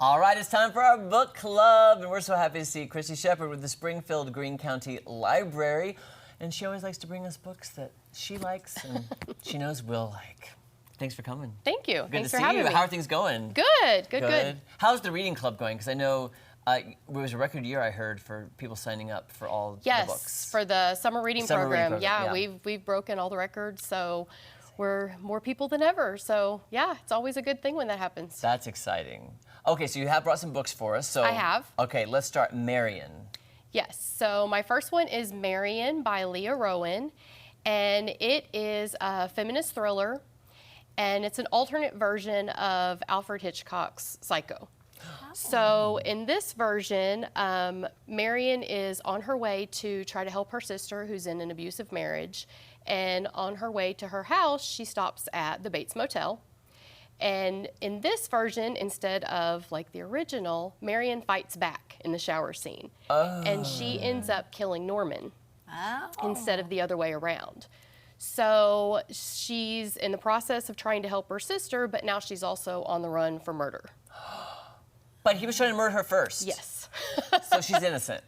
All right, it's time for our book club, and we're so happy to see Kristi Shepard with the Springfield Greene County Library, and she always likes to bring us books that she likes and she knows we'll like. Thanks for coming. Thank you. Good Thanks to for see having you. me. How are things going? Good. How's the reading club going? Because I know it was a record year, I heard, for people signing up for all the books. Yes, for the summer reading program. Yeah, we've broken all the records, so we're more people than ever. So yeah, it's always a good thing when that happens. That's exciting. Okay, so you have brought some books for us. So I have. Okay, let's start. Marion. Yes, so my first one is Marion by Leah Rowan, and it is a feminist thriller, and it's an alternate version of Alfred Hitchcock's Psycho. So in this version, Marion is on her way to try to help her sister who's in an abusive marriage, and on her way to her house, she stops at the Bates Motel. And in this version, instead of like the original, Marion fights back in the shower scene. And she ends up killing Norman instead of the other way around. So she's in the process of trying to help her sister, but now she's also on the run for murder. But he was trying to murder her first. Yes. So she's innocent.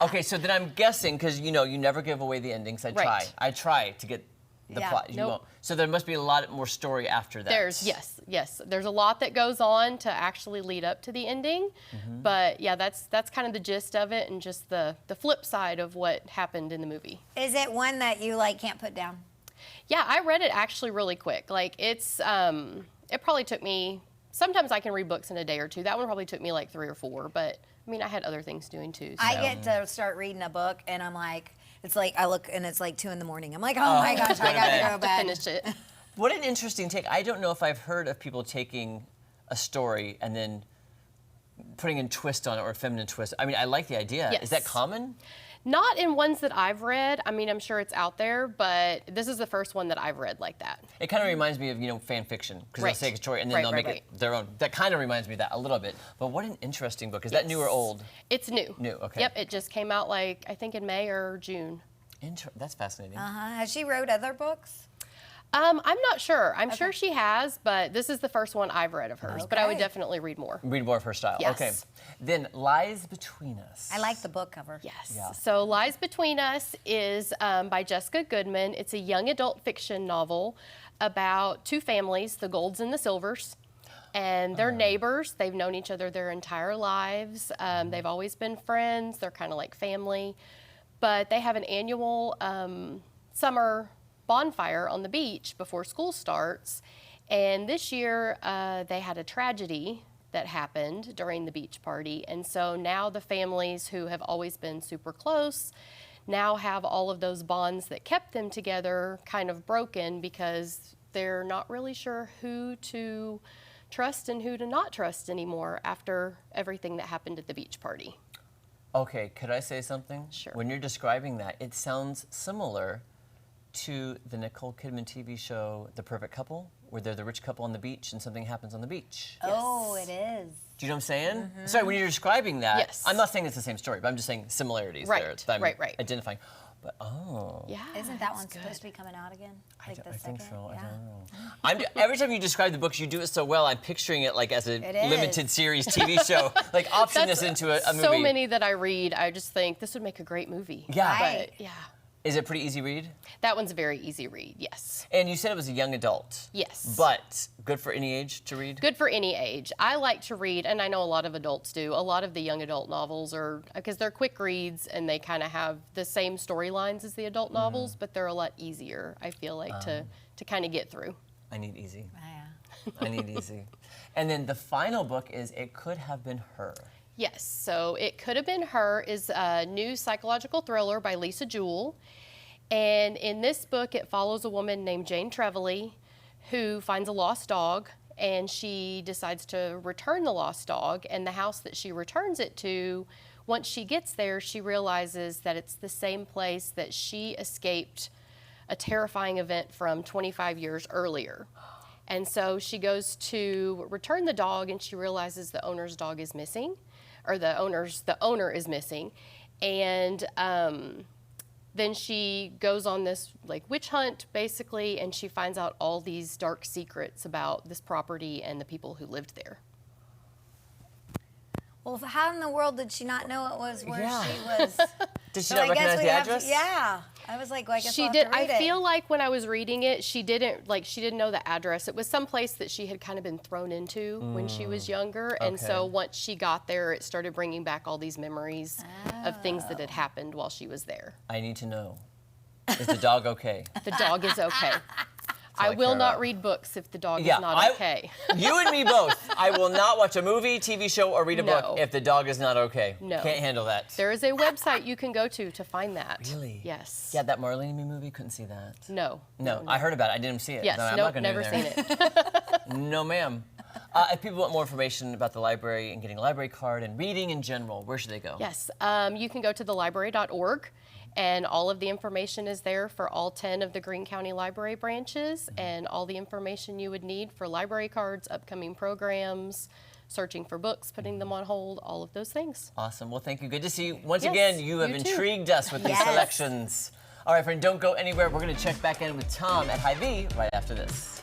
Okay, so then I'm guessing, because you know, you never give away the endings. I try to get the plot. You won't. So there must be a lot more story after that. Yes. There's a lot that goes on to actually lead up to the ending. But yeah, that's kind of the gist of it, and just the flip side of what happened in the movie. Is it one that you like can't put down? Yeah, I read it actually really quick. Like it's it probably took me, sometimes I can read books in a day or two. That one probably took me like 3 or 4, but I mean, I had other things doing too. So. I get to start reading a book and I'm like, it's like, I look and it's like 2 in the morning. I'm like, oh my gosh, I gotta go to bed. Finish it. What an interesting take. I don't know if I've heard of people taking a story and then putting a twist on it, or a feminine twist. I mean, I like the idea. Yes. Is that common? Not in ones that I've read. I mean, I'm sure it's out there, but this is the first one that I've read like that. It kind of reminds me of, you know, fan fiction, because they'll take a story and then they'll make it their own. That kind of reminds me of that a little bit. But what an interesting book. Is that new or old? It's new. New, okay. Yep, it just came out like, I think in May or June. That's fascinating. Has she wrote other books? I'm not sure. I'm sure she has, but this is the first one I've read of hers. But I would definitely read more. Read more of her style. Yes. Okay. Then Lies Between Us. I like the book cover. Yes. Yeah. So Lies Between Us is by Jessica Goodman. It's a young adult fiction novel about 2 families, the Golds and the Silvers. And they're neighbors. They've known each other their entire lives. They've always been friends. They're kind of like family. But they have an annual summer bonfire on the beach before school starts. And this year they had a tragedy that happened during the beach party. And so now the families who have always been super close now have all of those bonds that kept them together kind of broken, because they're not really sure who to trust and who to not trust anymore after everything that happened at the beach party. Okay, could I say something? Sure. When you're describing that, it sounds similar to the Nicole Kidman TV show, The Perfect Couple, where they're the rich couple on the beach and something happens on the beach. Oh, it is. Do you know what I'm saying? Sorry, when you're describing that, I'm not saying it's the same story, but I'm just saying similarities there that I'm identifying. But Yeah. Isn't that one supposed to be coming out again? Like I think so. Yeah. I don't know. Every time you describe the books, you do it so well. I'm picturing it like as a limited series TV show, like option this into a movie. So many that I read, I just think this would make a great movie. Yeah. But, yeah. Is it a pretty easy read? That one's a very easy read, yes. And you said it was a young adult. Yes. But good for any age to read? Good for any age. I like to read, and I know a lot of adults do, a lot of the young adult novels are, because they're quick reads and they kind of have the same storylines as the adult novels, but they're a lot easier, I feel like, to kind of get through. I need easy. Yeah. I need easy. And then the final book is It Could Have Been Her. Yes, so It Could Have Been Her is a new psychological thriller by Lisa Jewell. And in this book, it follows a woman named Jane Trevelyan who finds a lost dog, and she decides to return the lost dog. And the house that she returns it to, once she gets there, she realizes that it's the same place that she escaped a terrifying event from 25 years earlier. And so she goes to return the dog, and she realizes the owner's dog is missing, or the owner is missing. And then she goes on this like witch hunt basically, and she finds out all these dark secrets about this property and the people who lived there. Well, how in the world did she not know it was where Yeah. she was? Did she So not I guess recognize we the have to- address? yeah. I was like, well, I guess She we'll did. have to read I it. feel like when I was reading it, she didn't know the address. It was some place that she had kind of been thrown into when she was younger, and so Okay. once she got there, it started bringing back all these memories of things that had happened while she was there. I need to know. Is the dog okay? The dog is okay. all I I will care not about. read books if the dog Yeah, is not okay. You and me both. I will not watch a movie, TV show, or read a book No. if the dog is not okay. No. Can't handle that. There is a website you can go to find that. Really? Yes. Yeah, that Marlene and Me movie, couldn't see that. No. No, I heard about it. I didn't see it. Yes. No, I'm Nope. not gonna Never do seen that. it. No, ma'am. If people want more information about the library and getting a library card and reading in general, where should they go? Yes. You can go to thelibrary.org. And all of the information is there for all 10 of the Greene County Library branches, and all the information you would need for library cards, upcoming programs, searching for books, putting them on hold, all of those things. Awesome. Well, thank you. Good to see you. Once Yes, again, you have you too. intrigued us with these Yes. selections. All right, friend, don't go anywhere. We're going to check back in with Tom at Hy-Vee right after this.